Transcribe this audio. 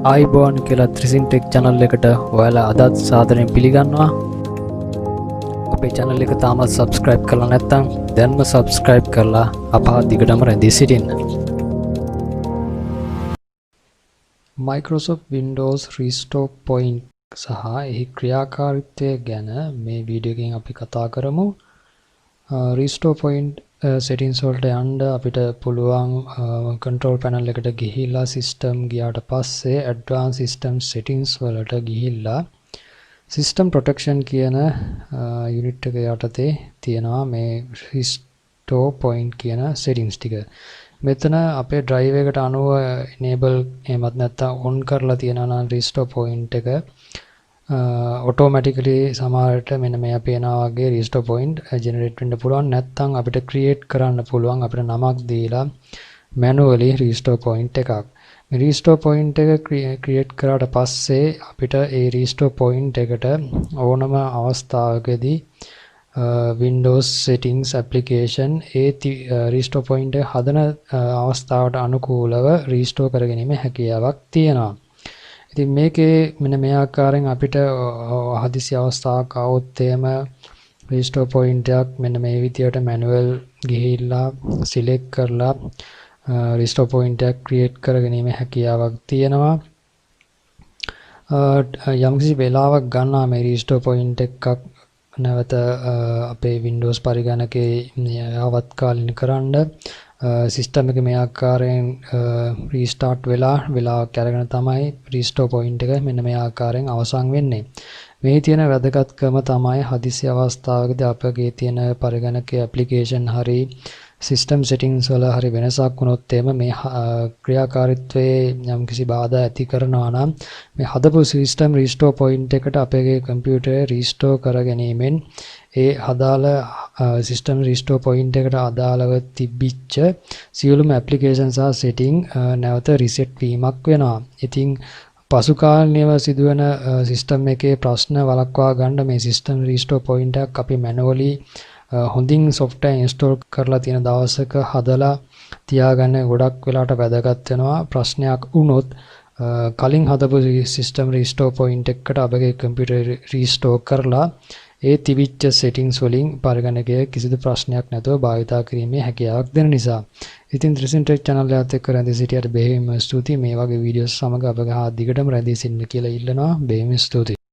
iBourne කියලා Thrisin Tech channel එකට ඔයාලා අදත් සාදරයෙන් පිළිගන්නවා. අපේ channel එක තාමත් subscribe කරලා නැත්නම් දැන්ම subscribe කරලා අපහ දිගටම රැඳී සිටින්න. Microsoft Windows Restore Point සහ එහි ක්‍රියාකාරීත්වය ගැන මේ වීඩියෝ එකෙන් අපි කතා කරමු. Restore Point settings වලට යන්න අපිට පුළුවන් control panel එකට ගිහිල්ලා system ගියාට පස්සේ advanced system settings වලට ගිහිල්ලා system protection කියන unit එක යටතේ තියෙනවා මේ restore point කියන settings ටික. මෙතන අපේ drive එකට අනුව enable එහෙමත් නැත්නම් on කරලා තියෙනවා නම් restore point එක automatically සමහරට මෙන්න මේ අපේනා වගේ restore point generate වෙන්න පුළුවන්. නැත්නම් අපිට create කරන්න පුළුවන් අපිට නමක් දීලා manually restore point එකක්. මේ restore point එක create කරාට පස්සේ අපිට ඒ restore point එකට ඕනම අවස්ථාවකදී Windows settings application restore point එක හදන අවස්ථාවට අනුකූලව restore කර ගැනීම හැකියාවක් තියෙනවා. ඉතින් මේකේ මෙන්න මේ ආකාරයෙන් අපිට හදිසි අවස්ථාවක් આવොත් එහෙම restore point එකක් මෙන්න මේ විදියට manual ගිහිල්ලා select කරලා restore point එකක් create කරගැනීම හැකියාවක් තියෙනවා. යම්කිසි වෙලාවක් ගන්නවා මේ restore point එකක් නැවත අපේ Windows පරිගණකේ යවත්කාලින කරන්න සිස්ටම් එක මේ ආකාරයෙන් රීස්ටාර්ට් වෙලාවක් අරගෙන තමයි restore point එක මෙන්න මේ ආකාරයෙන් අවසන් වෙන්නේ. මේ තියෙන වැදගත්කම තමයි හදිසි අවස්ථාවකදී අපගේ තියෙන පරිගණකයේ application හරි system settings වල හරි වෙනසක් වුණොත් එම මේ ක්‍රියාකාරීත්වයේ යම්කිසි බාධා ඇති කරනවා නම් මේ හදපු system restore point එකට අපගේ කම්පියුටරේ restore කර ගැනීමෙන් ඒ අදාළ system restore point එකට අදාළව තිබිච්ච සියලුම application සහ setting නැවත reset වීමක් වෙනවා. ඉතින් පසු කාලීනව සිදුවන system එකේ ප්‍රශ්න වළක්වා ගන්න මේ system restore point එකක් අපි manually හොඳින් software install කරලා තියෙන දවසක හදලා තියාගන්න ගොඩක් වෙලාට වැදගත් වෙනවා. ප්‍රශ්නයක් වුණොත් කලින් හදපු system restore point එකකට අපගේ කම්පියුටර් restore කරලා ඒ තිබිච්ච settings වලින් පරිගණකයේ කිසිදු ප්‍රශ්නයක් නැතුව භාවිතා කිරීමේ හැකියාවක් දෙන නිසා. ඉතින් Thrisin Tech channel එකත් එක්ක රැඳී සිටියට බෙහෙවින්ම ස්තුතියි. මේ වගේ වීඩියෝස් සමග අපගේ හා දිගටම රැඳී සිටින්න කියලා ඉල්ලනවා. බෙහෙවින් ස්තුතියි.